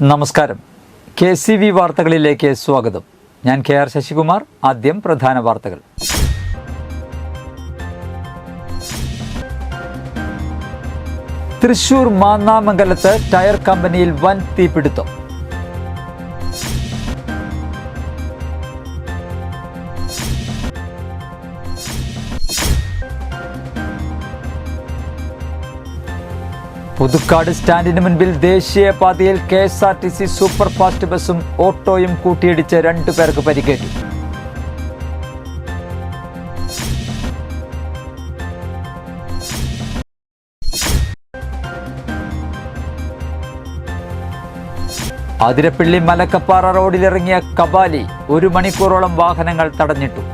നമസ്കാരം. KCV വാർത്തകളിലേക്ക് സ്വാഗതം. ഞാൻ KR ശശികുമാർ. ആദ്യം പ്രധാന വാർത്തകൾ. തൃശൂർ മാന്നാമംഗലത്ത് ടയർ കമ്പനിയിൽ വൻ തീപിടുത്തം. പുതുക്കാട് സ്റ്റാൻഡിന് മുൻപിൽ ദേശീയപാതയിൽ KSRTC സൂപ്പർ ഫാസ്റ്റ് ബസും ഓട്ടോയും കൂട്ടിയിടിച്ച് 2 പേർക്ക് പരിക്കേറ്റു. അതിരപ്പള്ളി മലക്കപ്പാറ റോഡിലിറങ്ങിയ കബാലി 1 മണിക്കൂറോളം വാഹനങ്ങൾ തടഞ്ഞിട്ടു.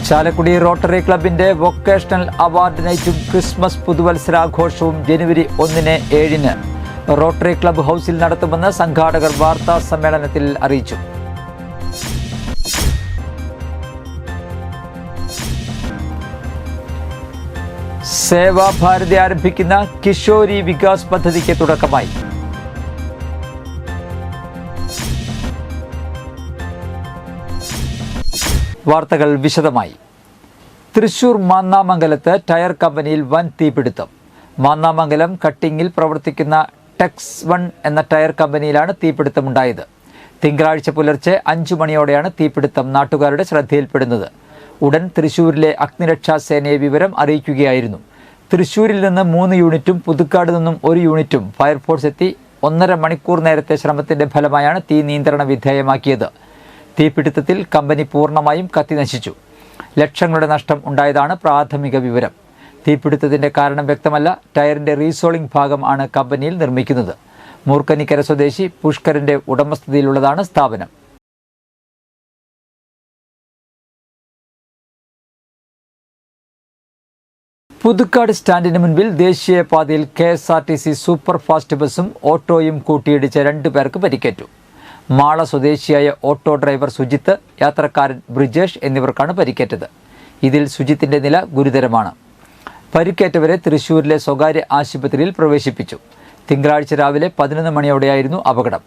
ചാലക്കുടി റോട്ടറി ക്ലബിന്റെ വൊക്കേഷണൽ അവാർഡ് നൈറ്റും ക്രിസ്മസ് പുതുവത്സരാഘോഷവും ജനുവരി 1-7 റോട്ടറി ക്ലബ് ഹൗസിൽ നടത്തുമെന്ന് സംഘാടകർ വാർത്താ സമ്മേളനത്തിൽ അറിയിച്ചു. സേവാഭാരതി ആരംഭിക്കുന്ന കിഷോരി വികാസ് പദ്ധതിക്ക് തുടക്കമായി. വാർത്തകൾ വിശദമായി. തൃശൂർ മാന്നാമംഗലത്ത് ടയർ കമ്പനിയിൽ വൻ തീപിടുത്തം. മാന്നാമംഗലം കട്ടിങ്ങിൽ പ്രവർത്തിക്കുന്ന ടെക്സ്1 എന്ന ടയർ കമ്പനിയിലാണ് തീപിടുത്തമുണ്ടായത്. തിങ്കളാഴ്ച പുലർച്ചെ 5 മണിയോടെയാണ് തീപിടുത്തം നാട്ടുകാരുടെ ശ്രദ്ധയിൽപ്പെടുന്നത്. ഉടൻ തൃശൂരിലെ അഗ്നിരക്ഷാ സേനയെ വിവരം അറിയിക്കുകയായിരുന്നു. തൃശൂരിൽ നിന്ന് 3 യൂണിറ്റും പുതുക്കാട് നിന്നും 1 യൂണിറ്റും ഫയർഫോഴ്സ് എത്തി 1.5 മണിക്കൂർ നേരത്തെ ശ്രമത്തിന്റെ ഫലമായാണ് തീ നിയന്ത്രണ വിധേയമാക്കിയത്. തീപിടുത്തത്തിൽ കമ്പനി പൂർണ്ണമായും കത്തിനശിച്ചു. ലക്ഷങ്ങളുടെ നഷ്ടം ഉണ്ടായതാണ് പ്രാഥമിക വിവരം. തീപിടുത്തത്തിന്റെ കാരണം വ്യക്തമല്ല. ടയറിന്റെ റീസോളിംഗ് ഭാഗം ആണ് കമ്പനിയിൽ നിർമ്മിക്കുന്നത്. മൂർക്കനിക്കര സ്വദേശി പുഷ്കരന്റെ ഉടമസ്ഥതയിലുള്ളതാണ് സ്ഥാപനം. പുതുക്കാട് സ്റ്റാൻഡിന് മുൻപിൽ ദേശീയപാതയിൽ KSRTC സൂപ്പർ ഫാസ്റ്റ് ബസും ഓട്ടോയും കൂട്ടിയിടിച്ച് 2 പേർക്ക് പരിക്കേറ്റു. മാള സ്വദേശിയായ ഓട്ടോ ഡ്രൈവർ സുജിത്ത്, യാത്രക്കാരൻ ബ്രിജേഷ് എന്നിവർക്കാണ് പരിക്കേറ്റത്. ഇതിൽ സുജിത്തിന്റെ നില ഗുരുതരമാണ്. പരിക്കേറ്റവരെ തൃശൂരിലെ സ്വകാര്യ ആശുപത്രിയിൽ പ്രവേശിപ്പിച്ചു. തിങ്കളാഴ്ച രാവിലെ 11 മണിയോടെയായിരുന്നു അപകടം.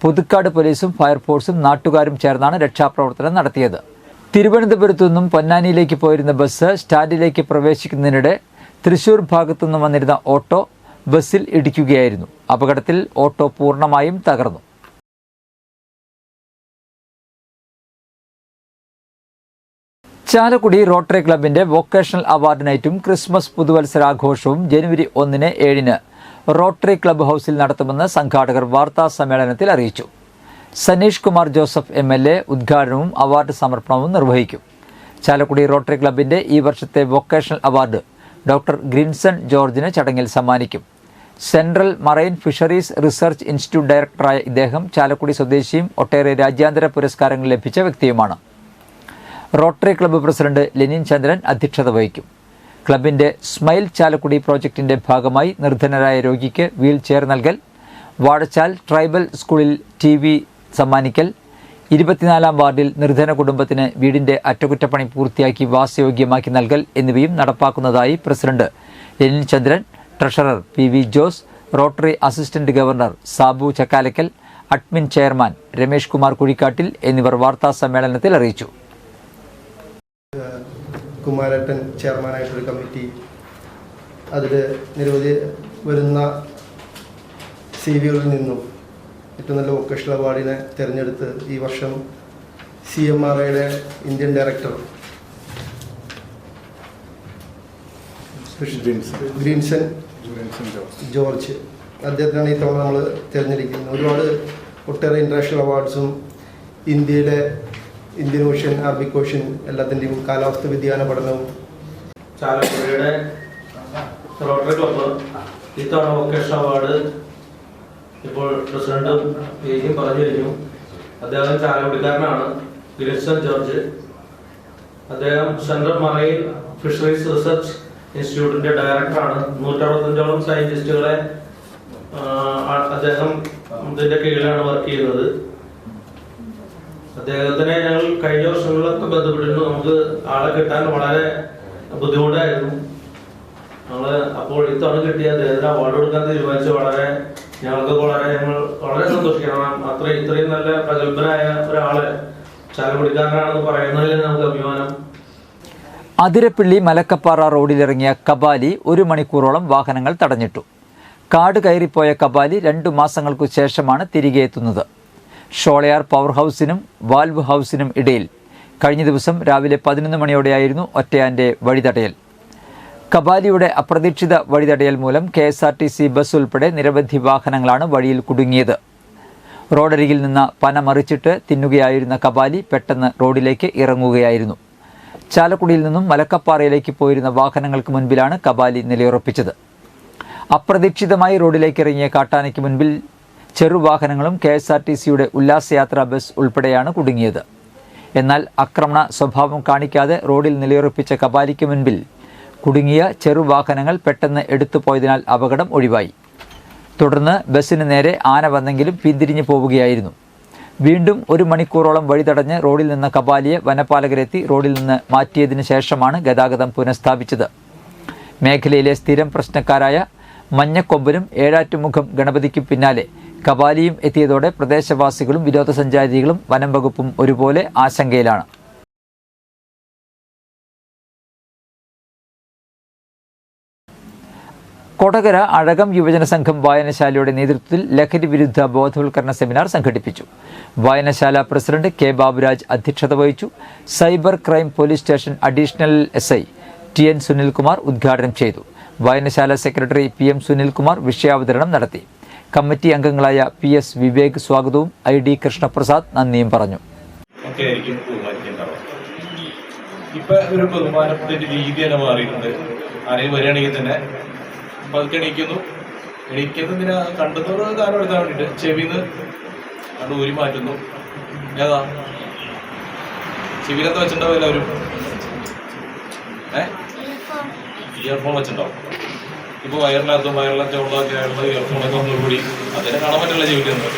പുതുക്കാട് പോലീസും ഫയർഫോഴ്സും നാട്ടുകാരും ചേർന്നാണ് രക്ഷാപ്രവർത്തനം നടത്തിയത്. തിരുവനന്തപുരത്തു നിന്നും പൊന്നാനിയിലേക്ക് പോയിരുന്ന ബസ് സ്റ്റാൻഡിലേക്ക് പ്രവേശിക്കുന്നതിനിടെ തൃശൂർ ഭാഗത്തു നിന്നും വന്നിരുന്ന ഓട്ടോ ബസ്സിൽ ഇടിക്കുകയായിരുന്നു. അപകടത്തിൽ ഓട്ടോ പൂർണ്ണമായും തകർന്നു. ചാലക്കുടി റോട്ടറി ക്ലബിന്റെ വൊക്കേഷണൽ അവാർഡ് നൈറ്റും ക്രിസ്മസ് പുതുവത്സരാഘോഷവും ജനുവരി 1-7 റോട്ടറി ക്ലബ് ഹൗസിൽ നടത്തുമെന്ന് സംഘാടകർ വാർത്താ സമ്മേളനത്തിൽ അറിയിച്ചു. സനീഷ് കുമാർ ജോസഫ് MLA ഉദ്ഘാടനവും അവാർഡ് സമർപ്പണവും നിർവഹിക്കും. ചാലക്കുടി റോട്ടറി ക്ലബിന്റെ ഈ വർഷത്തെ വൊക്കേഷണൽ അവാർഡ് ഡോക്ടർ ഗ്രിൻസൺ ജോർജിന് ചടങ്ങിൽ സമ്മാനിക്കും. Central marine fisheries research institute ഡയറക്ടറായ ഇദ്ദേഹം ചാലക്കുടി സ്വദേശിയും ഒട്ടേറെ രാജ്യാന്തര പുരസ്കാരങ്ങൾ ലഭിച്ച വ്യക്തിയുമാണ്. റോട്ടറി ക്ലബ്ബ് പ്രസിഡന്റ് ലെനിൻ ചന്ദ്രൻ അധ്യക്ഷത വഹിക്കും. ക്ലബിന്റെ സ്മൈൽ ചാലക്കുടി പ്രോജക്റ്റിന്റെ ഭാഗമായി നിർധനരായ രോഗിക്ക് വീൽ ചെയർ നൽകൽ, വാഴച്ചാൽ ട്രൈബൽ സ്കൂളിൽ TV സമ്മാനിക്കൽ, 24-ാം വാർഡിൽ നിർധന കുടുംബത്തിന് വീടിന്റെ അറ്റകുറ്റപ്പണി പൂർത്തിയാക്കി വാസയോഗ്യമാക്കി നൽകൽ എന്നിവയും നടപ്പാക്കുന്നതായി president Lenin Chandran, treasurer PV Jose, rotary assistant governor Sabu Chakkalakkal, admin chairman Ramesh Kumar Kuzhikkattil എന്നിവർ വാർത്താ സമ്മേളനത്തിൽ അറിയിച്ചു. കുമാരേട്ടൻ ചെയർമാനായിട്ടൊരു കമ്മിറ്റി, അതിൽ നിരവധി വരുന്ന CV-കളിൽ നിന്നും ഏറ്റവും നല്ല വൊക്കേഷണൽ അവാർഡിനെ തിരഞ്ഞെടുത്ത് ഈ വർഷം CMRAയുടെ ഇന്ത്യൻ ഡയറക്ടർ ഗ്രിൻസൺ ജോർജ് അദ്ദേഹത്തിനാണ് ഈ തവണ നമ്മൾ തിരഞ്ഞെടുക്കുന്നത്. ഒരുപാട് ഒട്ടേറെ ഇൻ്റർനാഷണൽ അവാർഡ്സും ഇന്ത്യൻ ഓഷ്യൻ, അറബിക് ഓഷ്യൻ എല്ലാത്തിൻ്റെയും കാലാവസ്ഥ വ്യതിയാന പഠനവും. ചാലക്കുടിയുടെ റോട്ടറി ക്ലബ്ബ് ഇത്തവണ വൊക്കേഷണൽ അവാർഡ് ഇപ്പോൾ പ്രസിഡന്റും ഏജിയും പറഞ്ഞു കഴിഞ്ഞു. അദ്ദേഹം ചാലക്കുടിക്കാരനാണ്, ഗ്രിൻസൺ ജോർജ്. അദ്ദേഹം സെൻട്രൽ മറൈൻ ഫിഷറീസ് റിസർച്ച് ഇൻസ്റ്റിറ്റ്യൂട്ടിന്റെ ഡയറക്ടറാണ്. 165ഓളം സയന്റിസ്റ്റുകളെ അദ്ദേഹം ഇതിന്റെ കീഴിലാണ് വർക്ക് ചെയ്യുന്നത്. അദ്ദേഹത്തിനെ ഞങ്ങൾ കഴിഞ്ഞ വർഷങ്ങളിലൊക്കെ ബന്ധപ്പെട്ടിരുന്നു. നമുക്ക് ആളെ കിട്ടാൻ വളരെ ബുദ്ധിമുട്ടായിരുന്നു. നമ്മള് അപ്പോൾ ഇത്തവണ കിട്ടിയ അദ്ദേഹത്തിന് അവാർഡ് കൊടുക്കാൻ തീരുമാനിച്ചു. ഞങ്ങൾ വളരെ സന്തോഷിക്കണം. ഇത്രയും നല്ല പ്രഗത്ഭനായ ഒരാള് ചാലക്കുടിക്കാരനാണെന്ന് പറയുന്നതിൽ നമുക്ക് അഭിമാനം. അതിരപ്പിള്ളി മലക്കപ്പാറ റോഡിലിറങ്ങിയ കബാലി 1 മണിക്കൂറോളം വാഹനങ്ങൾ തടഞ്ഞിട്ടു. കാട് കയറിപ്പോയ കബാലി 2 മാസങ്ങൾക്കു ശേഷമാണ് തിരികെ എത്തുന്നത്. ഷോളയാർ പവർ ഹൗസിനും വാൽവ് ഹൗസിനും ഇടയിൽ കഴിഞ്ഞ ദിവസം രാവിലെ 11 മണിയോടെയായിരുന്നു ഒറ്റയാന്റെ വഴിതടയൽ. കബാലിയുടെ അപ്രതീക്ഷിത വഴിതടയൽ മൂലം KSRTC ബസ് ഉൾപ്പെടെ നിരവധി വാഹനങ്ങളാണ് വഴിയിൽ കുടുങ്ങിയത്. റോഡരികിൽ നിന്ന് പന മറിച്ചിട്ട് തിന്നുകയായിരുന്ന കബാലി പെട്ടെന്ന് റോഡിലേക്ക് ഇറങ്ങുകയായിരുന്നു. ചാലക്കുടിയിൽ നിന്നും മലക്കപ്പാറയിലേക്ക് പോയിരുന്ന വാഹനങ്ങൾക്ക് മുൻപിലാണ് കബാലി നിലയുറപ്പിച്ചത്. അപ്രതീക്ഷിതമായി റോഡിലേക്ക് ഇറങ്ങിയ കാട്ടാനയ്ക്ക് മുൻപിൽ ചെറുവാഹനങ്ങളും KSRTCയുടെ ഉല്ലാസയാത്രാ ബസ് ഉൾപ്പെടെയാണ് കുടുങ്ങിയത്. എന്നാൽ ആക്രമണ സ്വഭാവം കാണിക്കാതെ റോഡിൽ നിലയുറപ്പിച്ച കബാലിക്ക് മുൻപിൽ കുടുങ്ങിയ ചെറുവാഹനങ്ങൾ പെട്ടെന്ന് എടുത്തുപോയതിനാൽ അപകടം ഒഴിവായി. തുടർന്ന് ബസ്സിന് നേരെ ആന വന്നെങ്കിലും പിന്തിരിഞ്ഞു പോവുകയായിരുന്നു. വീണ്ടും 1 മണിക്കൂറോളം വഴി തടഞ്ഞ് റോഡിൽ നിന്ന് കബാലിയെ വനപാലകരെത്തി റോഡിൽ നിന്ന് മാറ്റിയതിനു ശേഷമാണ് ഗതാഗതം പുനഃസ്ഥാപിച്ചത്. മേഖലയിലെ സ്ഥിരം പ്രശ്നക്കാരായ മഞ്ഞക്കൊമ്പനും ഏഴാറ്റുമുഖം ഗണപതിക്കും പിന്നാലെ കബാലിയും എത്തിയതോടെ പ്രദേശവാസികളും വിനോദസഞ്ചാരികളും വനം വകുപ്പും ഒരുപോലെ ആശങ്കയിലാണ്. കൊടകര അഴകം യുവജന സംഘം വായനശാലയുടെ നേതൃത്വത്തിൽ ലഹരി വിരുദ്ധ ബോധവൽക്കരണ സെമിനാർ സംഘടിപ്പിച്ചു. വായനശാല പ്രസിഡന്റ് കെ ബാബുരാജ് അധ്യക്ഷത വഹിച്ചു. Cyber crime police station additional SI TN Sunilkumar ഉദ്ഘാടനം ചെയ്തു. വായനശാല സെക്രട്ടറി PM സുനിൽകുമാർ വിഷയാവതരണം നടത്തി. കമ്മിറ്റി അംഗങ്ങളായ PS വിവേക് സ്വാഗതവും ID കൃഷ്ണപ്രസാദ് നന്ദിയും പറഞ്ഞു. ഇപ്പൊ ഒരു ബഹുമാനത്തിന്റെ രീതിയാണ് മാറിയിട്ടുണ്ട്. ആരെയും വരികയാണെങ്കിൽ തന്നെ പതുക്കെ എണീക്കുന്നതിന് കണ്ടുന്നൊരു കാലം എടുക്കാൻ വേണ്ടിയിട്ട് ചെവിന്ന് അത് ഊരി മാറ്റുന്നു. ഏതാ ചെവിയിലെന്താ വെച്ചിട്ടുണ്ടാവും എല്ലാവരും? ഇയർഫോൺ വെച്ചിട്ടുണ്ടാവും. ഇപ്പൊ വയറിനകത്തും ഇയർഫോണൊക്കെ ഒന്നുകൂടി അതിനെ കാണാൻ പറ്റില്ല ചെവിയിലെന്ന്.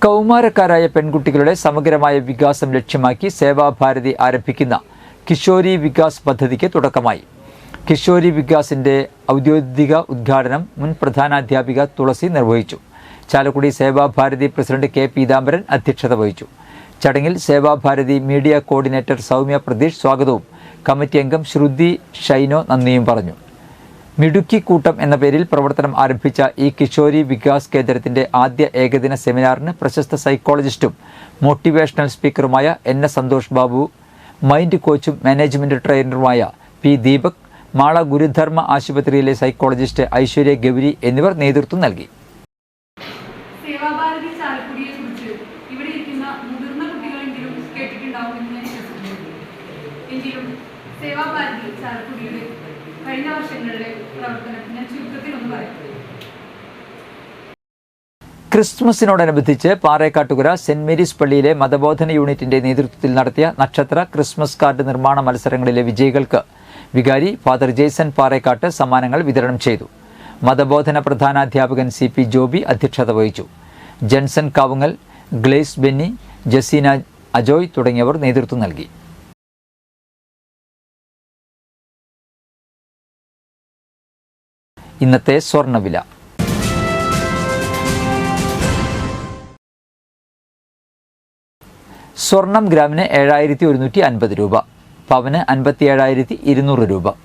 കൗമാരക്കാരായ പെൺകുട്ടികളുടെ സമഗ്രമായ വികാസം ലക്ഷ്യമാക്കി സേവാഭാരതി ആരംഭിക്കുന്ന കിഷോരി വികാസ് പദ്ധതിക്ക് തുടക്കമായി. കിഷോരി വികാസിന്റെ ഔദ്യോഗിക ഉദ്ഘാടനം മുൻ പ്രധാനാധ്യാപിക തുളസി നിർവഹിച്ചു. ചാലക്കുടി സേവാഭാരതി പ്രസിഡന്റ് K പീതാംബരൻ അധ്യക്ഷത വഹിച്ചു. ചടങ്ങിൽ സേവാഭാരതി മീഡിയ കോർഡിനേറ്റർ സൗമ്യ പ്രതീഷ് സ്വാഗതവും കമ്മിറ്റി അംഗം ശ്രുതി ഷൈനോ നന്ദിയും പറഞ്ഞു. മിടുക്കി കൂട്ടം എന്ന പേരിൽ പ്രവർത്തനം ആരംഭിച്ച ഈ കിഷോരി വികാസ് കേന്ദ്രത്തിന്റെ ആദ്യ ഏകദിന സെമിനാറിന് പ്രശസ്ത സൈക്കോളജിസ്റ്റും മോട്ടിവേഷണൽ സ്പീക്കറുമായ NS സന്തോഷ് ബാബു, മൈൻഡ് കോച്ചും മാനേജ്മെന്റ് ട്രെയിനറുമായ P ദീപക്, മാള ഗുരുധർമ്മ ആശുപത്രിയിലെ സൈക്കോളജിസ്റ്റ് ഐശ്വര്യ ഗൗരി എന്നിവർ നേതൃത്വം നൽകി. സേവാഭാരതി ചാലക്കുടിയെ കുറിച്ച് ഇവിടെ ഇരിക്കുന്ന മുതിർന്ന കുട്ടികളെങ്കിലും കേട്ടിട്ടുണ്ടാവുമെന്ന് ഞാൻ വിശ്വസിക്കുന്നു. എങ്കിലും സേവാഭാരതി ചാലക്കുടിയുടെ കഴിഞ്ഞ വർഷങ്ങളിലെ പ്രവർത്തനം ഞാൻ ചുരുക്കത്തിൽ ഒന്ന് പറയാം. ക്രിസ്മസിനോടനുബന്ധിച്ച് പാറേക്കാട്ടുകര സെന്റ് മേരീസ് പള്ളിയിലെ മതബോധന യൂണിറ്റിന്റെ നേതൃത്വത്തിൽ നടത്തിയ നക്ഷത്ര ക്രിസ്മസ് കാർഡ് നിർമ്മാണ മത്സരങ്ങളിലെ വിജയികൾക്ക് വികാരി ഫാദർ ജെയ്സൺ പാറേക്കാട്ട് സമ്മാനങ്ങൾ വിതരണം ചെയ്തു. മതബോധന പ്രധാനാധ്യാപകൻ CP ജോബി അധ്യക്ഷത വഹിച്ചു. ജൻസൺ കാവുങ്ങൽ, ഗ്ലേസ് ബെന്നി, ജസീന അജോയ് തുടങ്ങിയവർ നേതൃത്വം നൽകി. ഇന്നത്തെ സ്വർണ്ണവില. സ്വർണം ഗ്രാമിന് 7150 രൂപ, പവന് 57,200 രൂപ.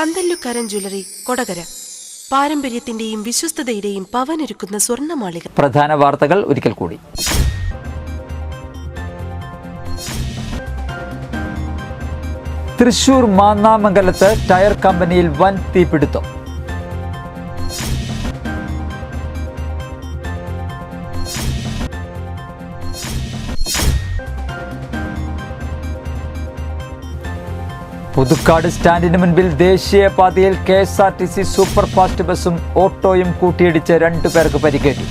പന്തല്ലുക്കാരൻ ജ്വല്ലറി, കൊടകര. പാരമ്പര്യത്തിന്റെയും വിശ്വസ്തതയുടെയും പവനൊരുക്കുന്ന സ്വർണ്ണമാളിക. പ്രധാന വാർത്തകൾ ഒരിക്കൽ കൂടി. തൃശൂർ മാന്നാമംഗലത്ത് ടയർ കമ്പനിയിൽ വൻ തീപിടുത്തം. പുതുക്കാട് സ്റ്റാൻഡിന് മുൻപിൽ ദേശീയപാതയിൽ KSRTC സൂപ്പർ ഫാസ്റ്റ് ബസും ഓട്ടോയും കൂട്ടിയിടിച്ച് 2 പേർക്ക് പരിക്കേറ്റു.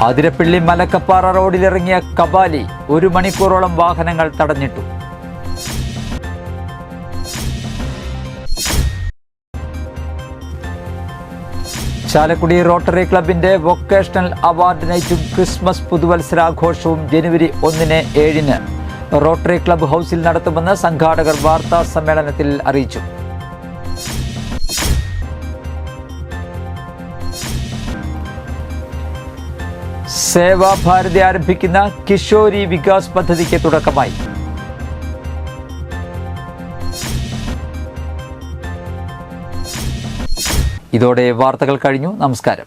അതിരപ്പള്ളി മലക്കപ്പാറ റോഡിലിറങ്ങിയ കബാലി 1 മണിക്കൂറോളം വാഹനങ്ങൾ തടഞ്ഞിട്ടു. ചാലക്കുടി റോട്ടറി ക്ലബിന്റെ വൊക്കേഷണൽ അവാർഡ് നൈറ്റും ക്രിസ്മസ് പുതുവത്സരാഘോഷവും ജനുവരി 1-ന് 7-ന് റോട്ടറി ക്ലബ് ഹൗസിൽ നടത്തുമെന്ന് സംഘാടകർ വാർത്താ സമ്മേളനത്തിൽ അറിയിച്ചു. സേവാഭാരതി ആരംഭിക്കുന്ന കിഷോരി വികാസ് പദ്ധതിക്ക് തുടക്കമായി. ഇതോടെ വാർത്തകൾ കഴിഞ്ഞു. നമസ്കാരം.